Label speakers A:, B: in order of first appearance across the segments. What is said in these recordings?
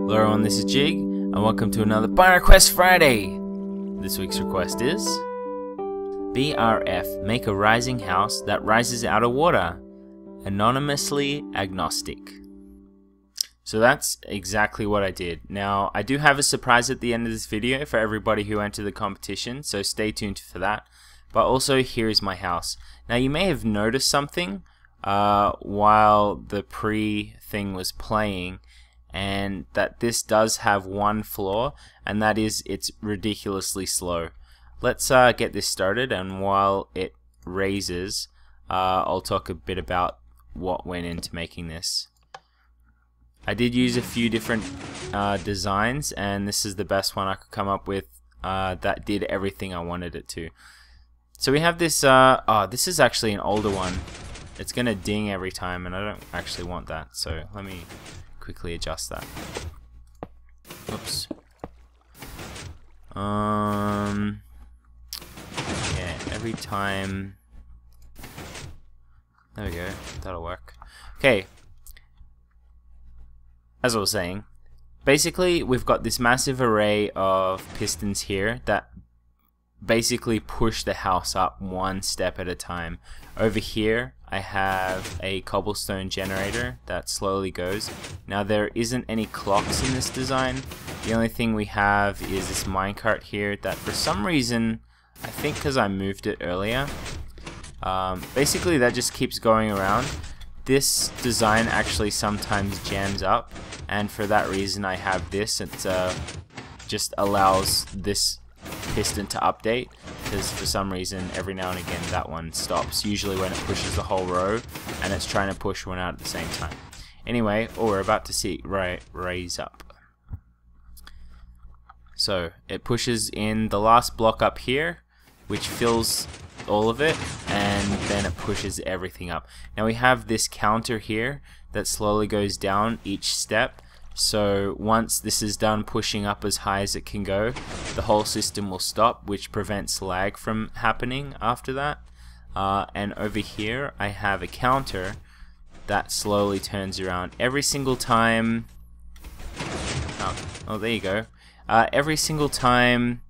A: Hello everyone, this is Jig, and welcome to another Buy Request Friday! This week's request is BRF, make a rising house that rises out of water. Anonymously agnostic. So that's exactly what I did. Now, I do have a surprise at the end of this video for everybody who entered the competition, so stay tuned for that. But also, here is my house. Now, you may have noticed something while the pre-thing was playing, and that this does have one flaw, and that is it's ridiculously slow. Let's get this started, and while it raises, I'll talk a bit about what went into making this. I did use a few different designs, and this is the best one I could come up with that did everything I wanted it to. So we have this, this is actually an older one. It's gonna ding every time, and I don't actually want that, so let me quickly adjust that. Oops. Yeah, every time. There we go. That'll work. Okay. As I was saying, basically we've got this massive array of pistons here that basically push the house up one step at a time. Over here I have a cobblestone generator that slowly goes. Now there isn't any clocks in this design. The only thing we have is this minecart here that for some reason, I think because I moved it earlier, basically that just keeps going around. This design actually sometimes jams up, and for that reason I have this. It just allows this piston to update, because for some reason every now and again that one stops, usually when it pushes the whole row and it's trying to push one out at the same time. Anyway, we're about to see raise up. So it pushes in the last block up here, which fills all of it, and then it pushes everything up. Now we have this counter here that slowly goes down each step. So once this is done pushing up as high as it can go, the whole system will stop, which prevents lag from happening after that. And over here I have a counter that slowly turns around every single time. Oh, there you go. Every single time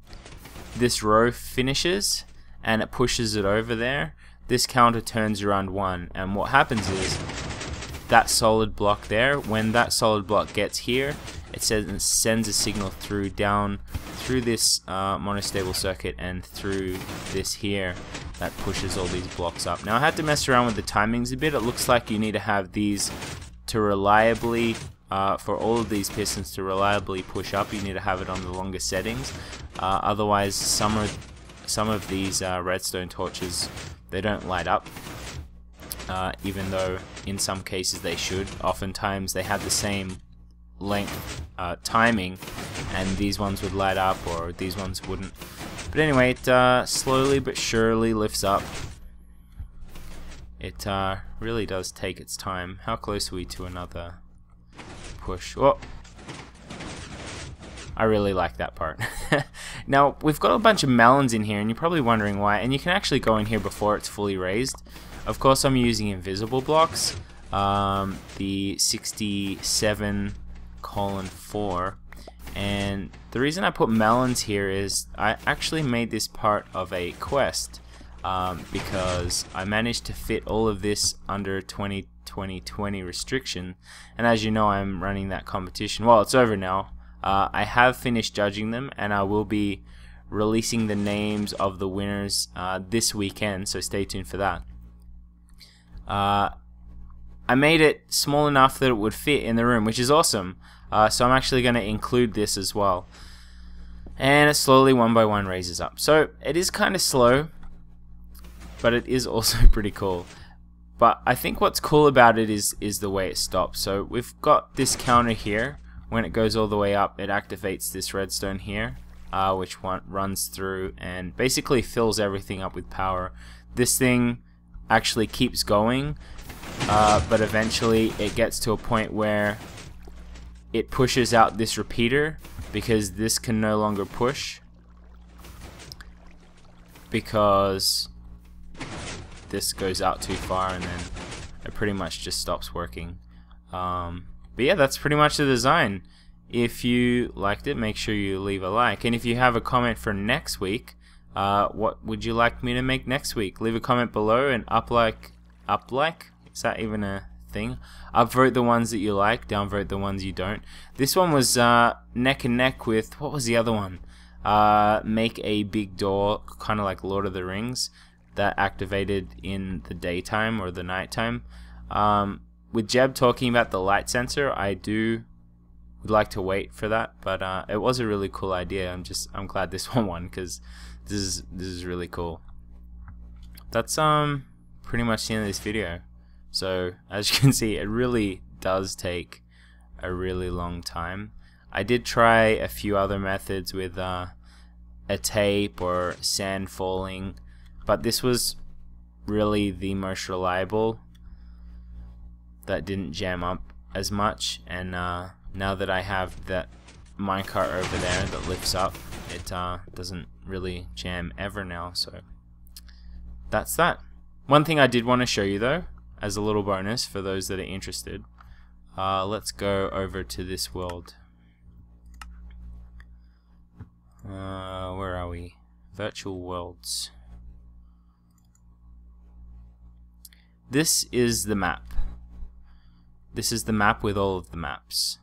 A: this row finishes and it pushes it over there, this counter turns around one, and what happens is that solid block there, when that solid block gets here, it sends a signal down through this monostable circuit and through this here that pushes all these blocks up. Now I had to mess around with the timings a bit. It looks like you need to have these to reliably, for all of these pistons to reliably push up, you need to have it on the longer settings. Otherwise some of these redstone torches, they don't light up. Even though in some cases they should. Oftentimes they have the same length timing, and these ones would light up or these ones wouldn't. But anyway, it slowly but surely lifts up. It really does take its time. How close are we to another push? Oh, I really like that part. Now we've got a bunch of melons in here, and you're probably wondering why, and you can actually go in here before it's fully raised. Of course I'm using invisible blocks, the 67:4, and the reason I put melons here is I actually made this part of a quest, because I managed to fit all of this under 20/20/20 restriction, and as you know I'm running that competition. Well, it's over now. I have finished judging them, and I will be releasing the names of the winners this weekend, so stay tuned for that. I made it small enough that it would fit in the room, which is awesome. So I'm actually going to include this as well. And it slowly, one by one, raises up. So it is kind of slow, but it is also pretty cool. But I think what's cool about it is the way it stops. So we've got this counter here. When it goes all the way up, it activates this redstone here, which runs through and basically fills everything up with power. This thing actually keeps going, but eventually it gets to a point where it pushes out this repeater, because this can no longer push because this goes out too far, and then it pretty much just stops working. But yeah, that's pretty much the design. If you liked it, make sure you leave a like. And if you have a comment for next week, what would you like me to make next week? Leave a comment below and up like? Is that even a thing? Upvote the ones that you like, downvote the ones you don't. This one was neck and neck with, what was the other one? Make a big door, kind of like Lord of the Rings, that activated in the daytime or the nighttime. With Jeb talking about the light sensor, I would like to wait for that, but it was a really cool idea. I'm glad this one won, because this is really cool. That's pretty much the end of this video. So as you can see, it really does take a really long time. I did try a few other methods with a tape or sand falling, but this was really the most reliable, that didn't jam up as much. And now that I have that minecart over there that lifts up, it doesn't really jam ever now. So that's that. One thing I did want to show you though, as a little bonus for those that are interested, let's go over to this world. Where are we? Virtual worlds. This is the map. This is the map with all of the maps,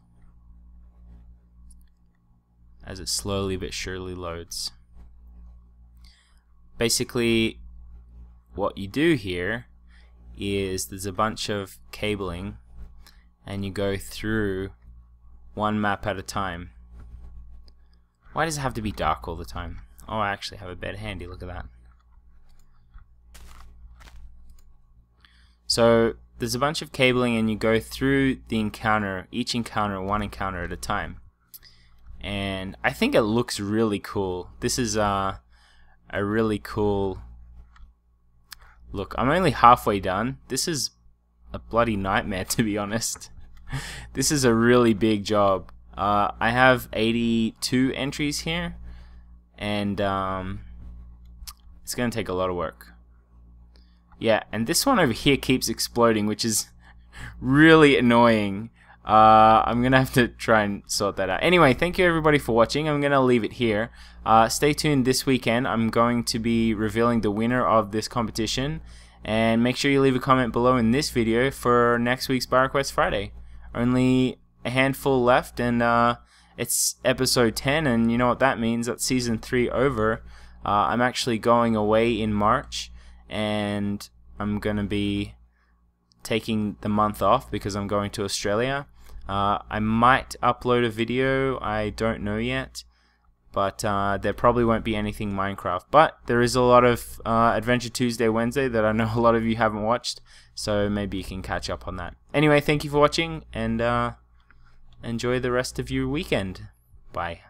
A: as it slowly but surely loads. Basically, what you do here is there's a bunch of cabling, and you go through one map at a time. Why does it have to be dark all the time? Oh, I actually have a bed handy, look at that. So there's a bunch of cabling, and you go through the encounter, each encounter, one encounter at a time. And I think it looks really cool. This is a really cool look. I'm only halfway done. This is a bloody nightmare, to be honest. This is a really big job. I have 82 entries here, and it's gonna take a lot of work. Yeah, and this one over here keeps exploding, which is really annoying. I'm gonna have to try and sort that out. Anyway, thank you everybody for watching. I'm gonna leave it here. Stay tuned this weekend. I'm going to be revealing the winner of this competition, and make sure you leave a comment below in this video for next week's BRFc08 Friday. Only a handful left, and it's episode 10, and you know what that means. That's season 3 over. I'm actually going away in March, and I'm gonna be taking the month off because I'm going to Australia. I might upload a video, I don't know yet, but there probably won't be anything Minecraft. But there is a lot of Adventure Tuesday, Wednesday that I know a lot of you haven't watched, so maybe you can catch up on that. Anyway, thank you for watching, and enjoy the rest of your weekend. Bye.